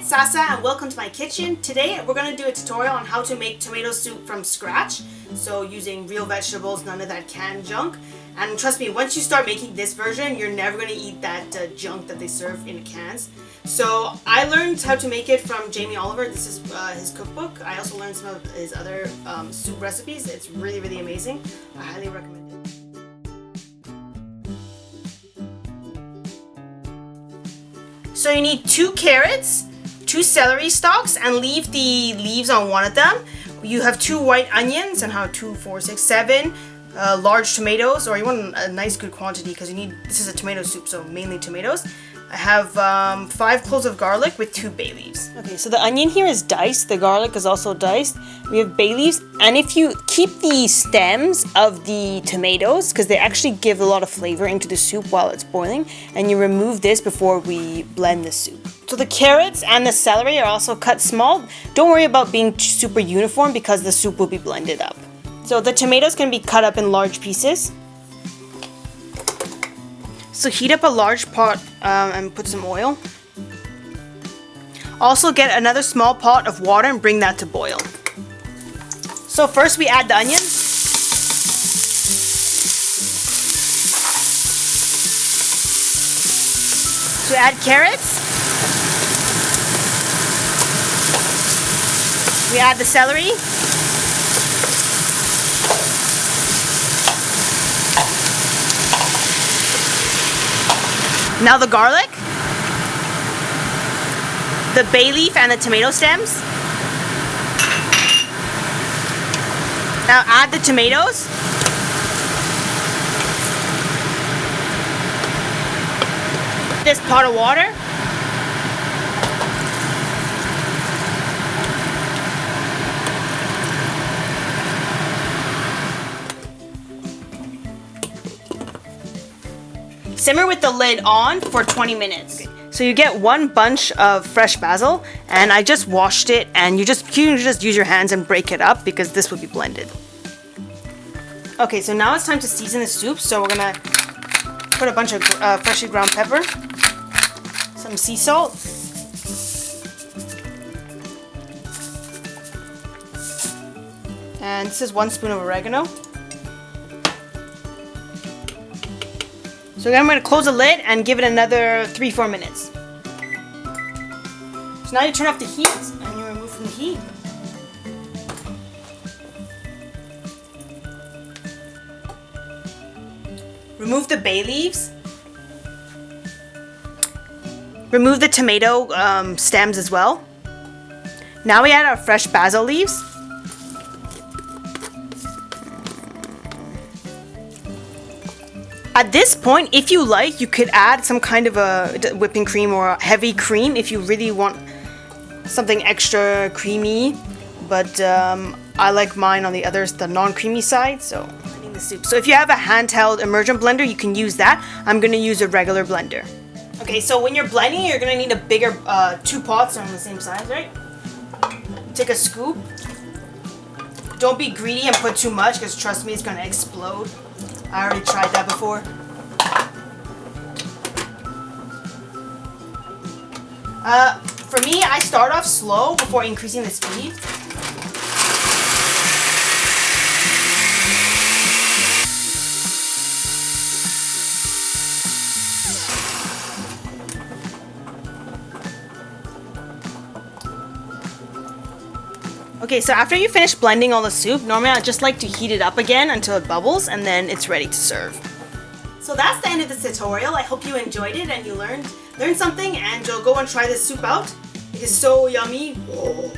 it's Sasa and welcome to my kitchen. Today we're going to do a tutorial on how to make tomato soup from scratch. So using real vegetables, none of that canned junk. And trust me, once you start making this version, you're never going to eat that junk that they serve in cans. So I learned how to make it from Jamie Olivier. This is his cookbook. I also learned some of his other soup recipes. It's really, really amazing. I highly recommend it. So you need 2 carrots, 2 celery stalks, and leave the leaves on one of them. You have 2 white onions and how 2, 4, 6, 7 large tomatoes, or you want a nice good quantity because you need, this is a tomato soup, so mainly tomatoes. I have 5 cloves of garlic with 2 bay leaves. Okay, so the onion here is diced, the garlic is also diced. We have bay leaves, and if you keep the stems of the tomatoes, because they actually give a lot of flavor into the soup while it's boiling, and you remove this before we blend the soup. So the carrots and the celery are also cut small. Don't worry about being super uniform because the soup will be blended up. So the tomatoes can be cut up in large pieces. So heat up a large pot and put some oil. Also get another small pot of water and bring that to boil. So first we add the onions. So we add carrots. We add the celery. Now the garlic, the bay leaf and the tomato stems. Now add the tomatoes. This pot of water. Simmer with the lid on for 20 minutes. Okay. So you get 1 bunch of fresh basil, and I just washed it, and you can just use your hands and break it up because this will be blended. Okay, so now it's time to season the soup. So we're gonna put a bunch of freshly ground pepper, some sea salt, and this is 1 spoon of oregano. So then I'm going to close the lid and give it another 3-4 minutes. So now you turn off the heat and you remove from the heat. Remove the bay leaves. Remove the tomato stems as well. Now we add our fresh basil leaves. At this point, if you like, you could add some kind of a whipping cream or a heavy cream if you really want something extra creamy. But I like mine on the non-creamy side, so blending the soup. So if you have a handheld immersion blender, you can use that. I'm going to use a regular blender. Okay, so when you're blending, you're going to need a bigger 2 pots on the same size, right? Take a scoop. Don't be greedy and put too much because trust me, it's going to explode. I already tried that before. For me, I start off slow before increasing the speed. Okay, so after you finish blending all the soup, normally I just like to heat it up again until it bubbles, and then it's ready to serve. So that's the end of this tutorial. I hope you enjoyed it and you learned something, and you'll go and try this soup out. It is so yummy. Oh.